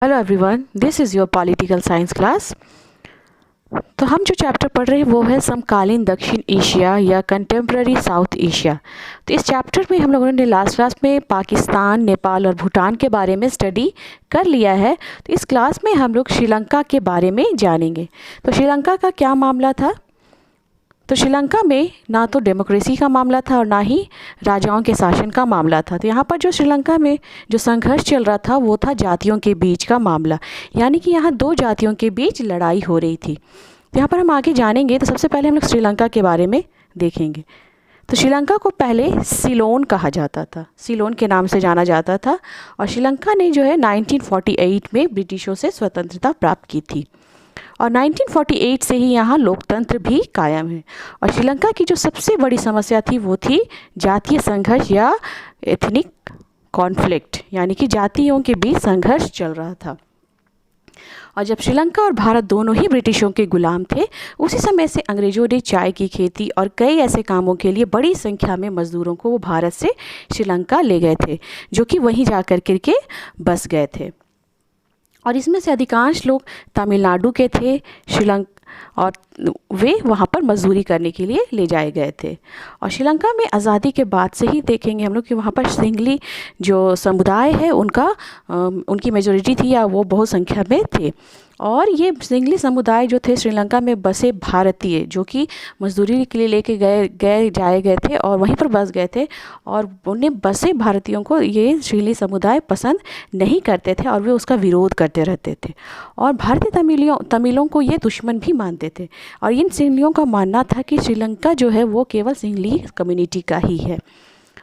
Hello everyone, this is your political science class. तो हम जो चैप्टर पढ़ रहे हैं वो है समकालीन दक्षिण एशिया या कंटेम्प्ररी साउथ एशिया। तो इस चैप्टर में हम लोगों ने लास्ट क्लास में पाकिस्तान, नेपाल और भूटान के बारे में स्टडी कर लिया है। तो इस क्लास में हम लोग श्रीलंका के बारे में जानेंगे। तो श्रीलंका का क्या मामला था? तो श्रीलंका में ना तो डेमोक्रेसी का मामला था और ना ही राजाओं के शासन का मामला था। तो यहाँ पर जो श्रीलंका में जो संघर्ष चल रहा था वो था जातियों के बीच का मामला, यानी कि यहाँ दो जातियों के बीच लड़ाई हो रही थी। तो यहाँ पर हम आगे जानेंगे। तो सबसे पहले हम लोग श्रीलंका के बारे में देखेंगे। तो श्रीलंका को पहले सिलोन कहा जाता था, सिलोन के नाम से जाना जाता था। और श्रीलंका ने जो है 1948 में ब्रिटिशों से स्वतंत्रता प्राप्त की थी और 1948 से ही यहाँ लोकतंत्र भी कायम है। और श्रीलंका की जो सबसे बड़ी समस्या थी वो थी जातीय संघर्ष या एथनिक कॉन्फ्लिक्ट, यानी कि जातियों के बीच संघर्ष चल रहा था। और जब श्रीलंका और भारत दोनों ही ब्रिटिशों के गुलाम थे, उसी समय से अंग्रेज़ों ने चाय की खेती और कई ऐसे कामों के लिए बड़ी संख्या में मज़दूरों को वो भारत से श्रीलंका ले गए थे, जो कि वहीं जा कर के बस गए थे। और इसमें से अधिकांश लोग तमिलनाडु के थे श्रीलंका, और वे वहाँ पर मजदूरी करने के लिए ले जाए गए थे। और श्रीलंका में आज़ादी के बाद से ही देखेंगे हम लोग कि वहाँ पर सिंगली जो समुदाय है उनकी मेजोरिटी थी या वो बहुत संख्या में थे। और ये सिंगली समुदाय जो थे श्रीलंका में बसे भारतीय, जो कि मजदूरी के लिए लेके जाए गए थे और वहीं पर बस गए थे। और उन्हें बसे भारतीयों को ये सिंगली समुदाय पसंद नहीं करते थे और वे उसका विरोध करते रहते थे। और भारतीय तमिलों को ये दुश्मन भी मानते थे। और इन सिंगलियों का मानना था कि श्रीलंका जो है वो केवल सिंगली कम्युनिटी का ही है।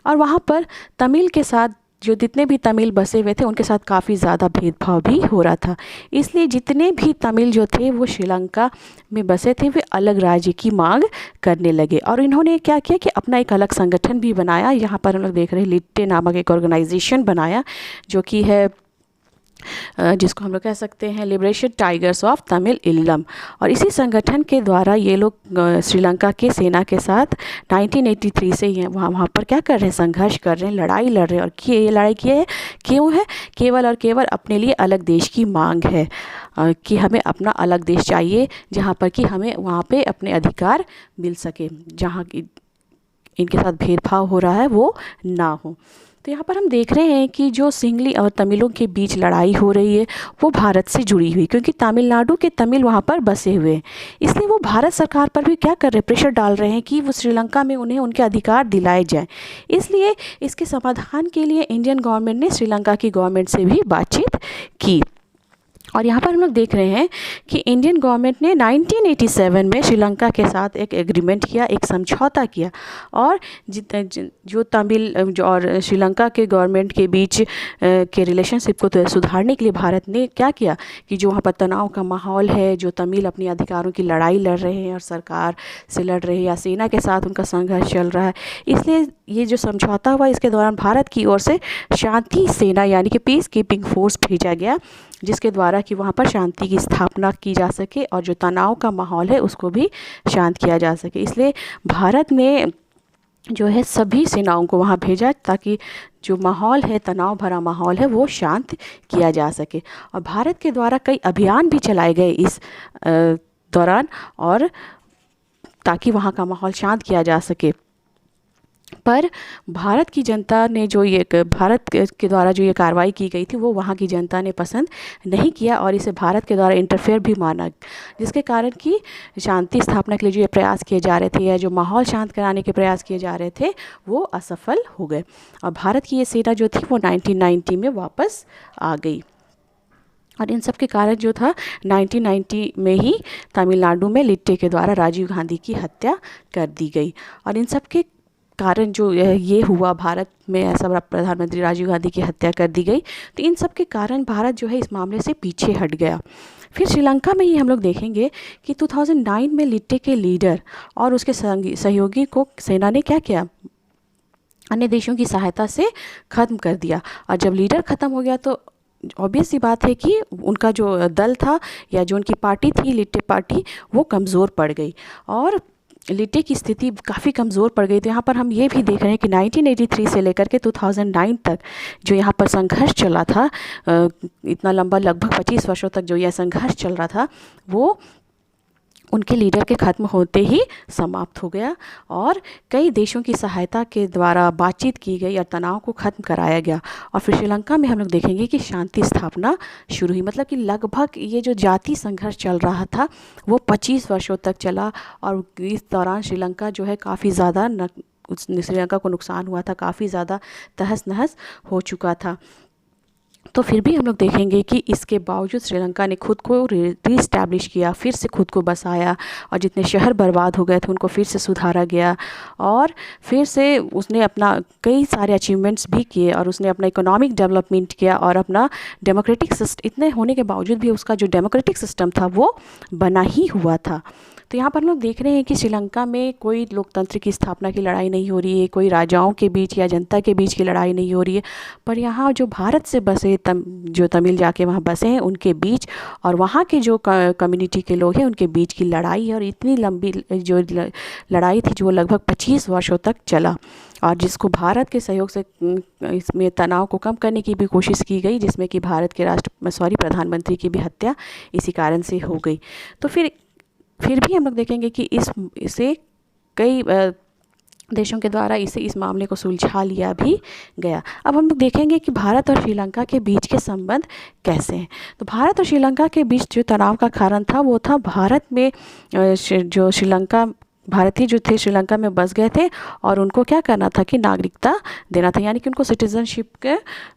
और वहाँ पर तमिल के साथ जो जितने भी तमिल बसे हुए थे उनके साथ काफ़ी ज़्यादा भेदभाव भी हो रहा था। इसलिए जितने भी तमिल जो थे वो श्रीलंका में बसे थे वे अलग राज्य की मांग करने लगे। और इन्होंने क्या किया कि अपना एक अलग संगठन भी बनाया। यहाँ पर हम लोग देख रहे हैं लिट्टे नामक एक ऑर्गेनाइजेशन बनाया, जो कि है जिसको हम लोग कह सकते हैं लिबरेशन टाइगर्स ऑफ तमिल इल्लम। और इसी संगठन के द्वारा ये लोग श्रीलंका के सेना के साथ 1983 से ही वहाँ पर क्या कर रहे हैं, संघर्ष कर रहे हैं, लड़ाई लड़ रहे हैं। और ये लड़ाई की है क्यों है? केवल और केवल अपने लिए अलग देश की मांग है कि हमें अपना अलग देश चाहिए, जहाँ पर कि हमें वहाँ पे अपने अधिकार मिल सके, जहाँ इनके साथ भेदभाव हो रहा है वो ना हो। तो यहाँ पर हम देख रहे हैं कि जो सिंगली और तमिलों के बीच लड़ाई हो रही है वो भारत से जुड़ी हुई, क्योंकि तमिलनाडु के तमिल वहाँ पर बसे हुए हैं। इसलिए वो भारत सरकार पर भी क्या कर रहे हैं, प्रेशर डाल रहे हैं कि वो श्रीलंका में उन्हें उनके अधिकार दिलाए जाएं। इसलिए इसके समाधान के लिए इंडियन गवर्नमेंट ने श्रीलंका की गवर्नमेंट से भी बातचीत की। और यहाँ पर हम लोग देख रहे हैं कि इंडियन गवर्नमेंट ने 1987 में श्रीलंका के साथ एक एग्रीमेंट किया, एक समझौता किया। और जो तमिल और श्रीलंका के गवर्नमेंट के बीच के रिलेशनशिप को सुधारने के लिए भारत ने क्या किया कि जो वहाँ पर तनाव का माहौल है, जो तमिल अपने अधिकारों की लड़ाई लड़ रहे हैं और सरकार से लड़ रहे हैं या सेना के साथ उनका संघर्ष चल रहा है, इसलिए ये जो समझौता हुआ इसके दौरान भारत की ओर से शांति सेना यानी कि पीस कीपिंग फोर्स भेजा गया, जिसके द्वारा कि वहाँ पर शांति की स्थापना की जा सके और जो तनाव का माहौल है उसको भी शांत किया जा सके। इसलिए भारत ने जो है सभी सेनाओं को वहाँ भेजा ताकि जो माहौल है, तनाव भरा माहौल है, वो शांत किया जा सके। और भारत के द्वारा कई अभियान भी चलाए गए इस दौरान, और ताकि वहाँ का माहौल शांत किया जा सके। पर भारत की जनता ने भारत के द्वारा जो ये कार्रवाई की गई थी वो वहाँ की जनता ने पसंद नहीं किया और इसे भारत के द्वारा इंटरफेयर भी माना, जिसके कारण कि शांति स्थापना के लिए जो ये प्रयास किए जा रहे थे या जो माहौल शांत कराने के प्रयास किए जा रहे थे वो असफल हो गए। और भारत की ये सेना जो थी वो 1990 में वापस आ गई। और इन सब के कारण जो था 1990 में ही तमिलनाडु में लिट्टे के द्वारा राजीव गांधी की हत्या कर दी गई। और इन सब के कारण जो ये हुआ, भारत में ऐसा बड़ा प्रधानमंत्री राजीव गांधी की हत्या कर दी गई, तो इन सब के कारण भारत जो है इस मामले से पीछे हट गया। फिर श्रीलंका में ही हम लोग देखेंगे कि 2009 में लिट्टे के लीडर और उसके सहयोगी को सेना ने क्या किया, अन्य देशों की सहायता से ख़त्म कर दिया। और जब लीडर ख़त्म हो गया तो ऑब्वियस सी बात है कि उनका जो दल था या जो उनकी पार्टी थी लिट्टे पार्टी, वो कमज़ोर पड़ गई। और लिटे की स्थिति काफ़ी कमज़ोर पड़ गई। तो यहाँ पर हम ये भी देख रहे हैं कि 1983 से लेकर के 2009 तक जो यहाँ पर संघर्ष चला था, इतना लंबा लगभग 25 वर्षों तक जो यह संघर्ष चल रहा था, वो उनके लीडर के ख़त्म होते ही समाप्त हो गया और कई देशों की सहायता के द्वारा बातचीत की गई और तनाव को ख़त्म कराया गया। और फिर श्रीलंका में हम लोग देखेंगे कि शांति स्थापना शुरू हुई। मतलब कि लगभग ये जो जाति संघर्ष चल रहा था वो 25 वर्षों तक चला और इस दौरान श्रीलंका जो है काफ़ी ज़्यादा श्रीलंका को नुकसान हुआ था, काफ़ी ज़्यादा तहस नहस हो चुका था। तो फिर भी हम लोग देखेंगे कि इसके बावजूद श्रीलंका ने खुद को रीस्टैब्लिश किया, फिर से खुद को बसाया और जितने शहर बर्बाद हो गए थे उनको फिर से सुधारा गया और फिर से उसने अपना कई सारे अचीवमेंट्स भी किए और उसने अपना इकोनॉमिक डेवलपमेंट किया और अपना डेमोक्रेटिक सिस्टम, इतने होने के बावजूद भी उसका जो डेमोक्रेटिक सिस्टम था वो बना ही हुआ था। तो यहाँ पर हम लोग देख रहे हैं कि श्रीलंका में कोई लोकतंत्र की स्थापना की लड़ाई नहीं हो रही है, कोई राजाओं के बीच या जनता के बीच की लड़ाई नहीं हो रही है, पर यहाँ जो भारत से बसे जो तमिल जाके वहाँ बसे हैं उनके बीच और वहाँ के जो कम्युनिटी के लोग हैं उनके बीच की लड़ाई है। और इतनी लंबी जो लड़ाई थी जो लगभग 25 वर्षों तक चला और जिसको भारत के सहयोग से इसमें तनाव को कम करने की भी कोशिश की गई, जिसमें कि भारत के प्रधानमंत्री की भी हत्या इसी कारण से हो गई। तो फिर भी हम लोग देखेंगे कि इसे कई देशों के द्वारा इस मामले को सुलझा लिया भी गया। अब हम लोग देखेंगे कि भारत और श्रीलंका के बीच के संबंध कैसे हैं। तो भारत और श्रीलंका के बीच जो तनाव का कारण था वो था भारत में जो भारतीय जो थे श्रीलंका में बस गए थे और उनको क्या करना था कि नागरिकता देना था, यानी कि उनको सिटीजनशिप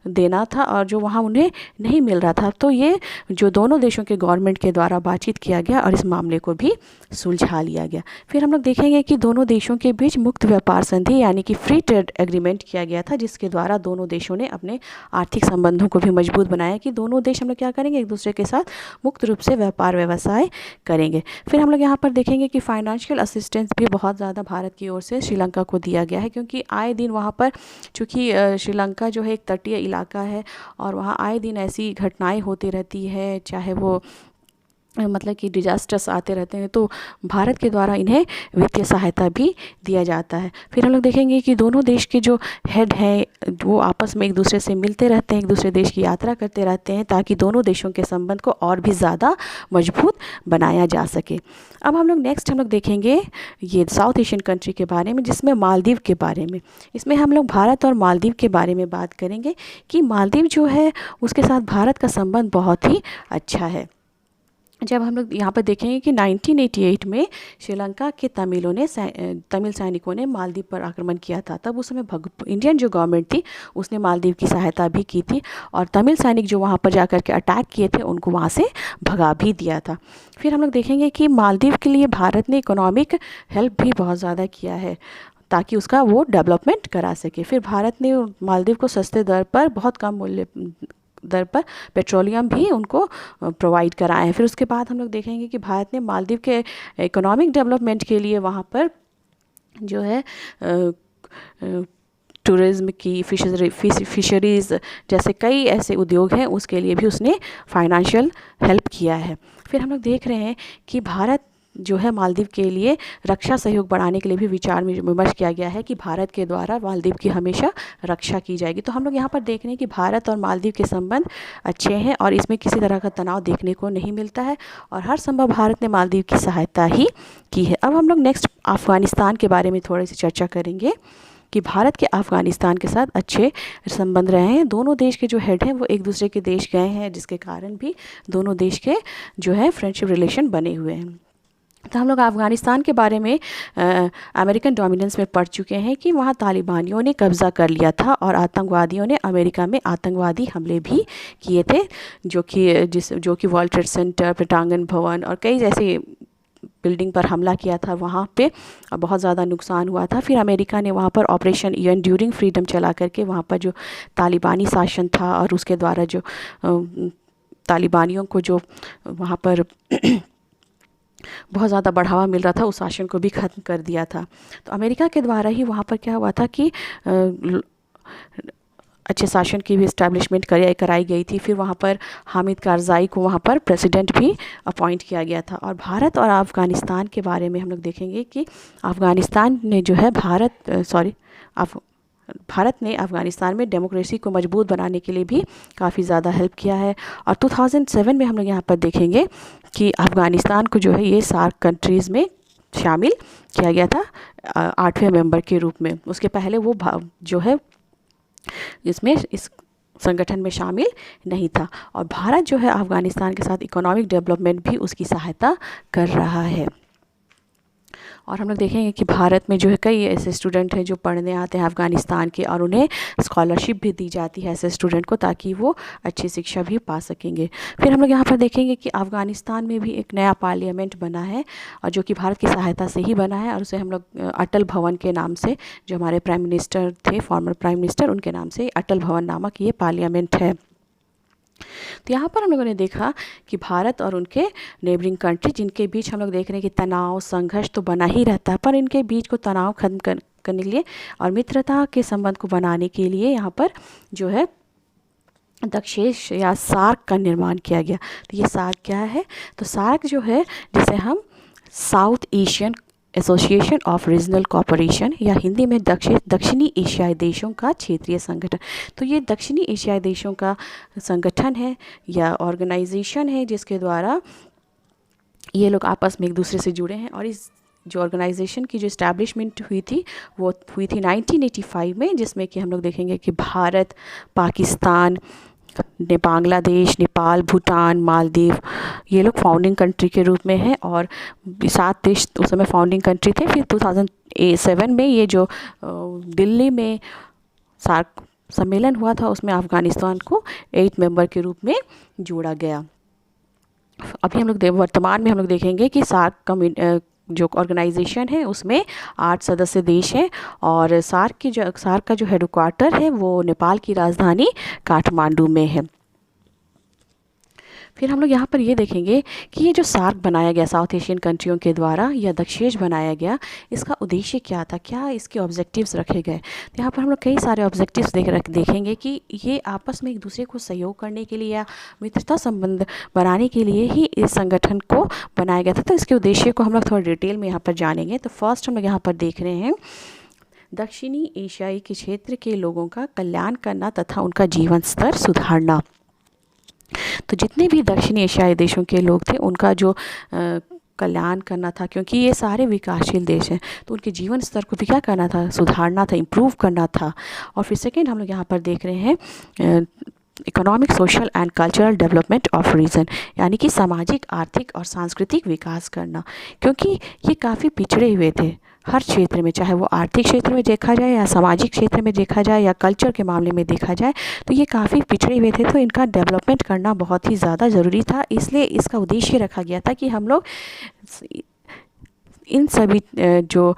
देना था और जो वहाँ उन्हें नहीं मिल रहा था। तो ये जो दोनों देशों के गवर्नमेंट के द्वारा बातचीत किया गया और इस मामले को भी सुलझा लिया गया। फिर हम लोग देखेंगे कि दोनों देशों के बीच मुक्त व्यापार संधि यानी कि फ्री ट्रेड एग्रीमेंट किया गया था, जिसके द्वारा दोनों देशों ने अपने आर्थिक संबंधों को भी मजबूत बनाया कि दोनों देश हम लोग क्या करेंगे, एक दूसरे के साथ मुक्त रूप से व्यापार व्यवसाय करेंगे। फिर हम लोग यहाँ पर देखेंगे कि फाइनेंशियल असिस्टेंस भी बहुत ज़्यादा भारत की ओर से श्रीलंका को दिया गया है, क्योंकि आए दिन वहाँ पर चूँकि श्रीलंका जो है एक तटीय इलाका है और वहाँ आए दिन ऐसी घटनाएं होती रहती है, चाहे वो मतलब कि डिजास्टर्स आते रहते हैं, तो भारत के द्वारा इन्हें वित्तीय सहायता भी दिया जाता है। फिर हम लोग देखेंगे कि दोनों देश के जो हेड हैं वो आपस में एक दूसरे से मिलते रहते हैं, एक दूसरे देश की यात्रा करते रहते हैं ताकि दोनों देशों के संबंध को और भी ज़्यादा मजबूत बनाया जा सके। अब हम लोग नेक्स्ट देखेंगे ये साउथ एशियन कंट्री के बारे में, जिसमें मालदीव के बारे में। इसमें हम लोग भारत और मालदीव के बारे में बात करेंगे कि मालदीव जो है उसके साथ भारत का संबंध बहुत ही अच्छा है। जब हम लोग यहाँ पर देखेंगे कि 1988 में श्रीलंका के तमिल सैनिकों ने मालदीव पर आक्रमण किया था, तब उस समय इंडियन जो गवर्नमेंट थी उसने मालदीव की सहायता भी की थी और तमिल सैनिक जो वहाँ पर जाकर के अटैक किए थे उनको वहाँ से भगा भी दिया था। फिर हम लोग देखेंगे कि मालदीव के लिए भारत ने इकोनॉमिक हेल्प भी बहुत ज़्यादा किया है ताकि उसका वो डेवलपमेंट करा सके। फिर भारत ने मालदीव को सस्ते दर पर, बहुत कम मूल्य दर पर पेट्रोलियम भी उनको प्रोवाइड कराए हैं। फिर उसके बाद हम लोग देखेंगे कि भारत ने मालदीव के इकोनॉमिक डेवलपमेंट के लिए वहाँ पर जो है टूरिज़्म की फिशरीज़ जैसे कई ऐसे उद्योग हैं उसके लिए भी उसने फाइनेंशियल हेल्प किया है। फिर हम लोग देख रहे हैं कि भारत जो है मालदीव के लिए रक्षा सहयोग बढ़ाने के लिए भी विचार विमर्श किया गया है कि भारत के द्वारा मालदीव की हमेशा रक्षा की जाएगी। तो हम लोग यहाँ पर देख रहे हैं कि भारत और मालदीव के संबंध अच्छे हैं और इसमें किसी तरह का तनाव देखने को नहीं मिलता है और हर संभव भारत ने मालदीव की सहायता ही की है। अब हम लोग नेक्स्ट अफ़गानिस्तान के बारे में थोड़ी सी चर्चा करेंगे कि भारत के अफ़गानिस्तान के साथ अच्छे संबंध रहे हैं। दोनों देश के जो हेड हैं वो एक दूसरे के देश गए हैं, जिसके कारण भी दोनों देश के जो है फ्रेंडशिप रिलेशन बने हुए हैं। तो हम लोग अफ़गानिस्तान के बारे में अमेरिकन डोमिनेंस में पढ़ चुके हैं कि वहाँ तालिबानियों ने कब्ज़ा कर लिया था और आतंकवादियों ने अमेरिका में आतंकवादी हमले भी किए थे, जो कि वर्ल्ड ट्रेड सेंटर, पेंटागन भवन और कई जैसे बिल्डिंग पर हमला किया था। वहाँ पे बहुत ज़्यादा नुकसान हुआ था। फिर अमेरिका ने वहाँ पर ऑपरेशन एंड्यूरिंग फ्रीडम चला करके वहाँ पर जो तालिबानी शासन था और उसके द्वारा जो तालिबानियों को जो वहाँ पर बहुत ज़्यादा बढ़ावा मिल रहा था उस शासन को भी ख़त्म कर दिया था। तो अमेरिका के द्वारा ही वहाँ पर क्या हुआ था कि अच्छे शासन की भी इस्टेब्लिशमेंट कराई गई थी। फिर वहाँ पर हामिद कारज़ाई को वहाँ पर प्रेसिडेंट भी अपॉइंट किया गया था। और भारत और अफ़गानिस्तान के बारे में हम लोग देखेंगे कि अफ़गानिस्तान ने जो है भारत ने अफ़गानिस्तान में डेमोक्रेसी को मजबूत बनाने के लिए भी काफ़ी ज़्यादा हेल्प किया है। और 2007 में हम लोग यहाँ पर देखेंगे कि अफ़गानिस्तान को जो है ये सार्क कंट्रीज़ में शामिल किया गया था 8वें मेंबर के रूप में। उसके पहले वो जो है इसमें इस संगठन में शामिल नहीं था। और भारत जो है अफ़गानिस्तान के साथ इकोनॉमिक डेवलपमेंट भी उसकी सहायता कर रहा है। और हम लोग देखेंगे कि भारत में जो है कई ऐसे स्टूडेंट हैं जो पढ़ने आते हैं अफ़गानिस्तान के, और उन्हें स्कॉलरशिप भी दी जाती है ऐसे स्टूडेंट को, ताकि वो अच्छी शिक्षा भी पा सकेंगे। फिर हम लोग यहाँ पर देखेंगे कि अफ़गानिस्तान में भी एक नया पार्लियामेंट बना है, और जो कि भारत की सहायता से ही बना है, और उसे हम लोग अटल भवन के नाम से, जो हमारे प्राइम मिनिस्टर थे, फॉर्मर प्राइम मिनिस्टर, उनके नाम से अटल भवन नामक ये पार्लियामेंट है। तो यहाँ पर हम लोगों ने देखा कि भारत और उनके नेबरिंग कंट्री, जिनके बीच हम लोग देख रहे हैं कि तनाव संघर्ष तो बना ही रहता है, पर इनके बीच को तनाव खत्म करने के लिए और मित्रता के संबंध को बनाने के लिए यहाँ पर जो है दक्षेश या सार्क का निर्माण किया गया। तो ये सार्क क्या है? तो सार्क जो है, जिसे हम south Asian association of regional cooperation, या हिंदी में दक्षिणी एशियाई देशों का क्षेत्रीय संगठन। तो ये दक्षिणी एशियाई देशों का संगठन है या ऑर्गेनाइजेशन है, जिसके द्वारा ये लोग आपस में एक दूसरे से जुड़े हैं। और इस जो ऑर्गेनाइजेशन की जो इस्टेब्लिशमेंट हुई थी वो हुई थी 1985 में, जिसमें कि हम लोग देखेंगे कि भारत, पाकिस्तान, बांग्लादेश, नेपाल, भूटान, मालदीव, ये लोग फाउंडिंग कंट्री के रूप में हैं। और 7 देश उस समय फाउंडिंग कंट्री थे। फिर 2007 में ये जो दिल्ली में सार्क सम्मेलन हुआ था, उसमें अफ़गानिस्तान को 8 मेंबर के रूप में जोड़ा गया। अभी हम लोग वर्तमान में हम लोग देखेंगे कि सार्क जो ऑर्गेनाइजेशन है उसमें 8 सदस्य देश हैं, और सार्क का जो हेडक्वार्टर है वो नेपाल की राजधानी काठमांडू में है। फिर हम लोग यहाँ पर ये देखेंगे कि ये जो सार्क बनाया गया साउथ एशियन कंट्रियों के द्वारा, या दक्षेश बनाया गया, इसका उद्देश्य क्या था, क्या इसके ऑब्जेक्टिव्स रखे गए। तो यहाँ पर हम लोग कई सारे ऑब्जेक्टिव्स देखेंगे कि ये आपस में एक दूसरे को सहयोग करने के लिए या मित्रता संबंध बनाने के लिए ही इस संगठन को बनाया गया था। तो इसके उद्देश्य को हम लोग थोड़ा डिटेल में यहाँ पर जानेंगे। तो फर्स्ट हम लोग यहाँ पर देख रहे हैं दक्षिणी एशियाई के क्षेत्र के लोगों का कल्याण करना तथा उनका जीवन स्तर सुधारना। तो जितने भी दक्षिणी एशियाई देशों के लोग थे, उनका जो कल्याण करना था, क्योंकि ये सारे विकासशील देश हैं, तो उनके जीवन स्तर को भी क्या करना था, सुधारना था, इम्प्रूव करना था। और फिर सेकेंड हम लोग यहाँ पर देख रहे हैं economic, social and cultural development of region, यानी कि सामाजिक, आर्थिक और सांस्कृतिक विकास करना, क्योंकि ये काफ़ी पिछड़े हुए थे हर क्षेत्र में, चाहे वो आर्थिक क्षेत्र में देखा जाए या सामाजिक क्षेत्र में देखा जाए या कल्चर के मामले में देखा जाए, तो ये काफ़ी पिछड़े हुए थे। तो इनका डेवलपमेंट करना बहुत ही ज़्यादा ज़रूरी था। इसलिए इसका उद्देश्य रखा गया था कि हम लोग इन सभी जो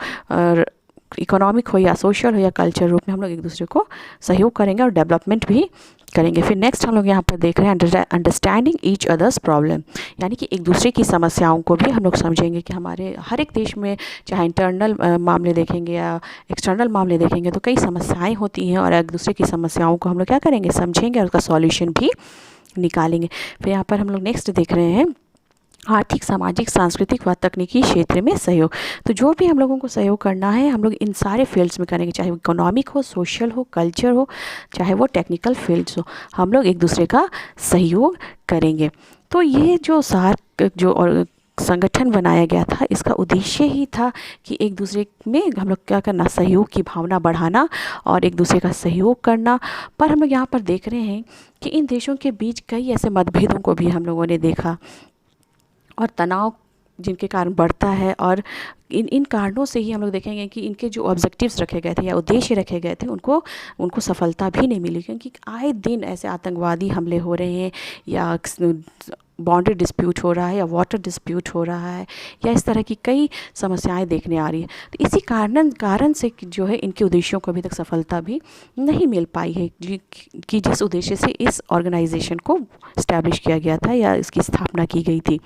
इकोनॉमिक हो या सोशल हो या कल्चर रूप में हम लोग एक दूसरे को सहयोग करेंगे और डेवलपमेंट भी करेंगे। फिर नेक्स्ट हम लोग यहाँ पर देख रहे हैं अंडरस्टैंडिंग ईच अदर्स प्रॉब्लम, यानी कि एक दूसरे की समस्याओं को भी हम लोग समझेंगे कि हमारे हर एक देश में, चाहे इंटरनल मामले देखेंगे या एक्सटर्नल मामले देखेंगे, तो कई समस्याएं होती हैं, और एक दूसरे की समस्याओं को हम लोग क्या करेंगे, समझेंगे और उसका सॉल्यूशन भी निकालेंगे। फिर यहाँ पर हम लोग नेक्स्ट देख रहे हैं आर्थिक, सामाजिक, सांस्कृतिक व तकनीकी क्षेत्र में सहयोग। तो जो भी हम लोगों को सहयोग करना है, हम लोग इन सारे फील्ड्स में करेंगे, चाहे वो इकोनॉमिक हो, सोशल हो, कल्चर हो, चाहे वो टेक्निकल फील्ड्स हो, हम लोग एक दूसरे का सहयोग करेंगे। तो ये जो सार्क जो और संगठन बनाया गया था, इसका उद्देश्य ही था कि एक दूसरे में हम लोग क्या करना, सहयोग की भावना बढ़ाना और एक दूसरे का सहयोग करना। पर हम लोग यहाँ पर देख रहे हैं कि इन देशों के बीच कई ऐसे मतभेदों को भी हम लोगों ने देखा, और तनाव जिनके कारण बढ़ता है, और इन कारणों से ही हम लोग देखेंगे कि इनके जो ऑब्जेक्टिव्स रखे गए थे या उद्देश्य रखे गए थे, उनको सफलता भी नहीं मिली, क्योंकि आए दिन ऐसे आतंकवादी हमले हो रहे हैं, या बाउंड्री डिस्प्यूट हो रहा है, या वाटर डिस्प्यूट हो रहा है, या इस तरह की कई समस्याएं देखने आ रही है। तो इसी कारण से जो है इनके उद्देश्यों को अभी तक सफलता भी नहीं मिल पाई है, कि जिस उद्देश्य से इस ऑर्गेनाइजेशन को इस्टेब्लिश किया गया था या इसकी स्थापना की गई थी।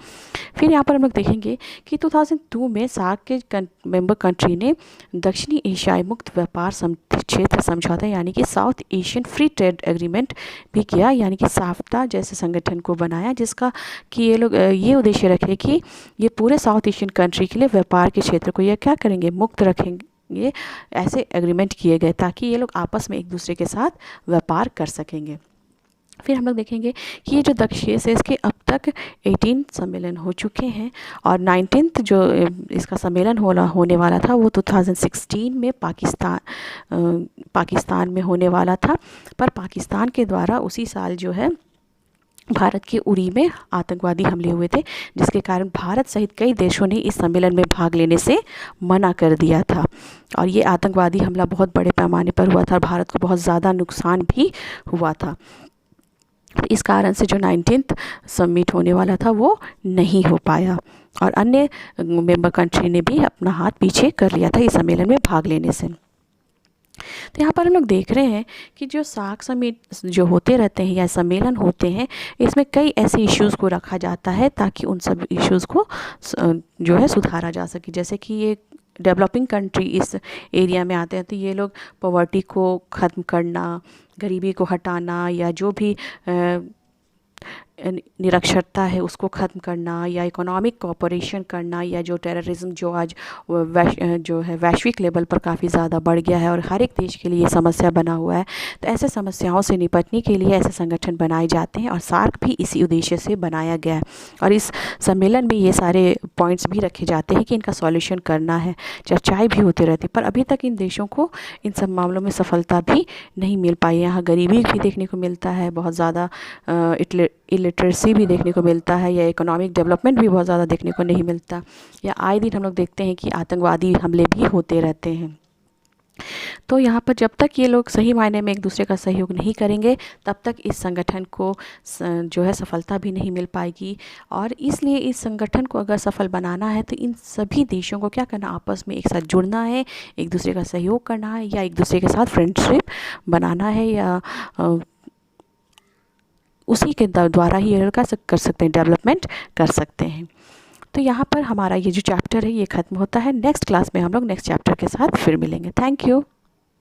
फिर यहाँ पर हम लोग देखेंगे कि 2002 में सार्क के मेंबर कंट्री ने दक्षिणी एशियाई मुक्त व्यापार क्षेत्र समझौता यानी कि south Asian free trade agreement भी किया, यानी कि साफ्टा जैसे संगठन को बनाया, जिसका कि ये लोग ये उद्देश्य रखे कि ये पूरे साउथ एशियन कंट्री के लिए व्यापार के क्षेत्र को ये क्या करेंगे, मुक्त रखेंगे। ऐसे एग्रीमेंट किए गए ताकि ये लोग आपस में एक दूसरे के साथ व्यापार कर सकेंगे। फिर हम लोग देखेंगे कि ये जो दक्षिण से इसके अब तक 18 सम्मेलन हो चुके हैं और 19th जो इसका सम्मेलन होने वाला था वो 2016 में पाकिस्तान में होने वाला था, पर पाकिस्तान के द्वारा उसी साल जो है भारत के उड़ी में आतंकवादी हमले हुए थे, जिसके कारण भारत सहित कई देशों ने इस सम्मेलन में भाग लेने से मना कर दिया था। और ये आतंकवादी हमला बहुत बड़े पैमाने पर हुआ था और भारत को बहुत ज़्यादा नुकसान भी हुआ था। इस कारण से जो 19th समिट होने वाला था वो नहीं हो पाया और अन्य मेंबर कंट्री ने भी अपना हाथ पीछे कर लिया था इस सम्मेलन में भाग लेने से। तो यहाँ पर हम लोग देख रहे हैं कि जो सार्क समिट जो होते रहते हैं या सम्मेलन होते हैं, इसमें कई ऐसे इश्यूज़ को रखा जाता है ताकि उन सब इश्यूज़ को जो है सुधारा जा सके। जैसे कि ये डेवलपिंग कंट्री इस एरिया में आते हैं तो ये लोग पॉवर्टी को ख़त्म करना, गरीबी को हटाना या जो भी निरक्षरता है उसको ख़त्म करना या इकोनॉमिक कोऑपरेशन करना या जो टेररिज्म जो आज जो है वैश्विक लेवल पर काफ़ी ज़्यादा बढ़ गया है और हर एक देश के लिए समस्या बना हुआ है, तो ऐसे समस्याओं से निपटने के लिए ऐसे संगठन बनाए जाते हैं और सार्क भी इसी उद्देश्य से बनाया गया है। और इस सम्मेलन में ये सारे पॉइंट्स भी रखे जाते हैं कि इनका सॉल्यूशन करना है, चर्चाएँ भी होती रहती, पर अभी तक इन देशों को इन सब मामलों में सफलता भी नहीं मिल पाई। यहाँ गरीबी भी देखने को मिलता है, बहुत ज़्यादा इलिटरेसी भी देखने को मिलता है या इकोनॉमिक डेवलपमेंट भी बहुत ज़्यादा देखने को नहीं मिलता, या आए दिन हम लोग देखते हैं कि आतंकवादी हमले भी होते रहते हैं। तो यहाँ पर जब तक ये लोग सही मायने में एक दूसरे का सहयोग नहीं करेंगे तब तक इस संगठन को जो है सफलता भी नहीं मिल पाएगी। और इसलिए इस संगठन को अगर सफल बनाना है तो इन सभी देशों को क्या करना, आपस में एक साथ जुड़ना है, एक दूसरे का सहयोग करना है या एक दूसरे के साथ फ्रेंडशिप बनाना है, या उसी के द्वारा ही ये कर सकते हैं, डेवलपमेंट कर सकते हैं। तो यहाँ पर हमारा ये जो चैप्टर है ये ख़त्म होता है। नेक्स्ट क्लास में हम लोग नेक्स्ट चैप्टर के साथ फिर मिलेंगे। Thank you.